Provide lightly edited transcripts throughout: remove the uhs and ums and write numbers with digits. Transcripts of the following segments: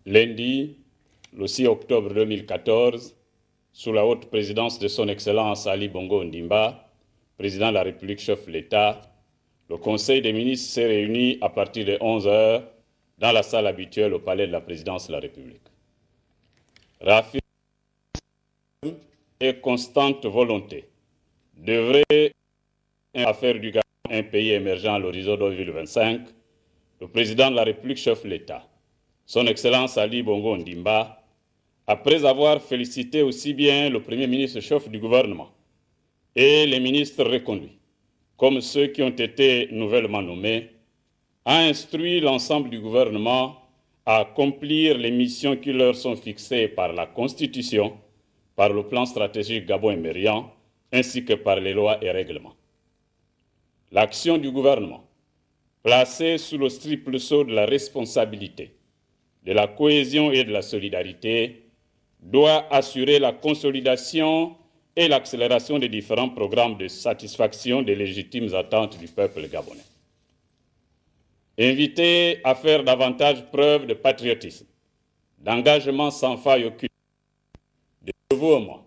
Lundi, le 6 octobre 2014, sous la haute présidence de son Excellence Ali Bongo Ondimba, président de la République, chef de l'État, le Conseil des ministres s'est réuni à partir de 11 h dans la salle habituelle au palais de la présidence de la République. Raffirme et constante volonté d'œuvrer à faire du Gabon un pays émergent à l'horizon 2025, le président de la République, chef de l'État, son Excellence Ali Bongo Ondimba, après avoir félicité aussi bien le Premier ministre chef du gouvernement et les ministres reconduits, comme ceux qui ont été nouvellement nommés, a instruit l'ensemble du gouvernement à accomplir les missions qui leur sont fixées par la Constitution, par le plan stratégique Gabon émergent, ainsi que par les lois et règlements. L'action du gouvernement, placée sous le triple sceau de la responsabilité, de la cohésion et de la solidarité, doit assurer la consolidation et l'accélération des différents programmes de satisfaction des légitimes attentes du peuple gabonais. Invité à faire davantage preuve de patriotisme, d'engagement sans faille aucune, de dévouement,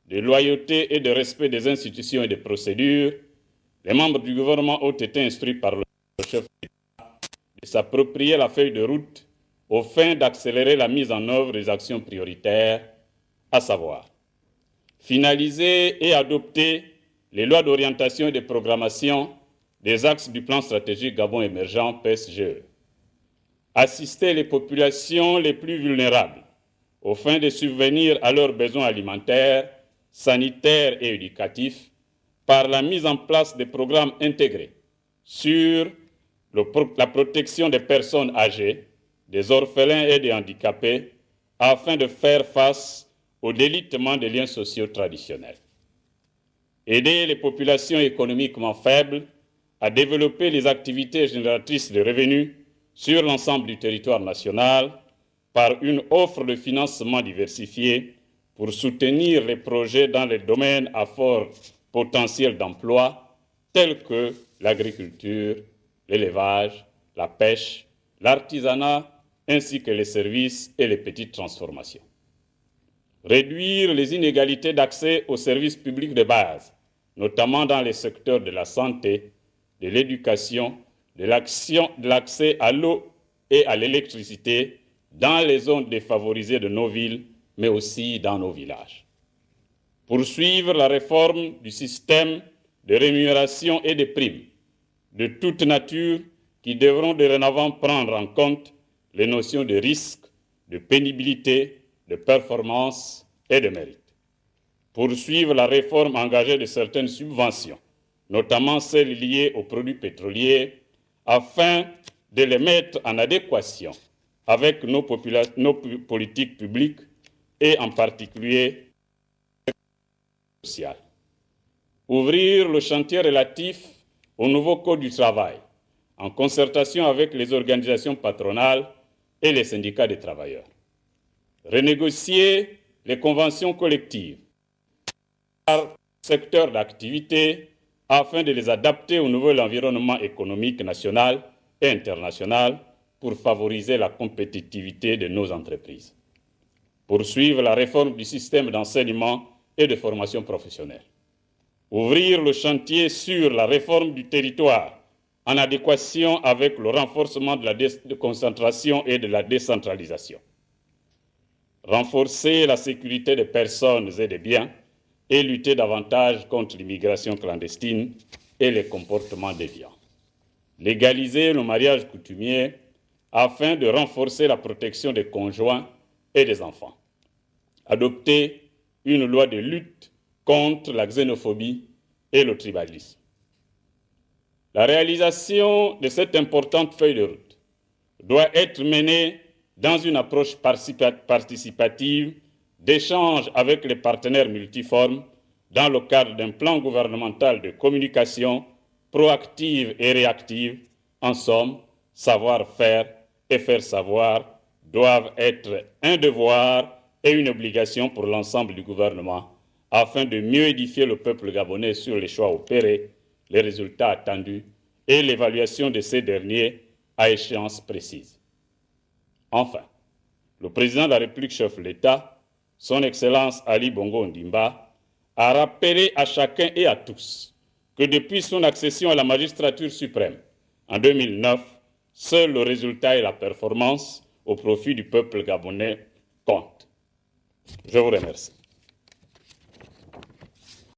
de loyauté et de respect des institutions et des procédures, les membres du gouvernement ont été instruits par le chef d'État de s'approprier la feuille de route aux fins d'accélérer la mise en œuvre des actions prioritaires, à savoir finaliser et adopter les lois d'orientation et de programmation des axes du plan stratégique Gabon émergent PSGE, assister les populations les plus vulnérables aux fins de subvenir à leurs besoins alimentaires, sanitaires et éducatifs par la mise en place de programmes intégrés sur la protection des personnes âgées, des orphelins et des handicapés, afin de faire face au délitement des liens sociaux traditionnels. Aider les populations économiquement faibles à développer les activités génératrices de revenus sur l'ensemble du territoire national par une offre de financement diversifiée pour soutenir les projets dans les domaines à fort potentiel d'emploi tels que l'agriculture, l'élevage, la pêche, l'artisanat, ainsi que les services et les petites transformations. Réduire les inégalités d'accès aux services publics de base, notamment dans les secteurs de la santé, de l'éducation, de l'accès à l'eau et à l'électricité dans les zones défavorisées de nos villes, mais aussi dans nos villages. Poursuivre la réforme du système de rémunération et de primes de toute nature qui devront dorénavant prendre en compte les notions de risque, de pénibilité, de performance et de mérite. Poursuivre la réforme engagée de certaines subventions, notamment celles liées aux produits pétroliers, afin de les mettre en adéquation avec nos politiques publiques et en particulier sociales. Ouvrir le chantier relatif au nouveau Code du travail, en concertation avec les organisations patronales et les syndicats des travailleurs. Renégocier les conventions collectives par secteur d'activité afin de les adapter au nouvel environnement économique national et international pour favoriser la compétitivité de nos entreprises. Poursuivre la réforme du système d'enseignement et de formation professionnelle. Ouvrir le chantier sur la réforme du territoire en adéquation avec le renforcement de la déconcentration et de la décentralisation. Renforcer la sécurité des personnes et des biens et lutter davantage contre l'immigration clandestine et les comportements déviants. Légaliser le mariage coutumier afin de renforcer la protection des conjoints et des enfants. Adopter une loi de lutte contre la xénophobie et le tribalisme. La réalisation de cette importante feuille de route doit être menée dans une approche participative d'échange avec les partenaires multiformes dans le cadre d'un plan gouvernemental de communication proactive et réactive. En somme, savoir-faire et faire savoir doivent être un devoir et une obligation pour l'ensemble du gouvernement afin de mieux édifier le peuple gabonais sur les choix opérés, les résultats attendus et l'évaluation de ces derniers à échéance précise. Enfin, le président de la République, chef de l'État, son Excellence Ali Bongo Ondimba, a rappelé à chacun et à tous que depuis son accession à la magistrature suprême en 2009, seul le résultat et la performance au profit du peuple gabonais comptent. Je vous remercie.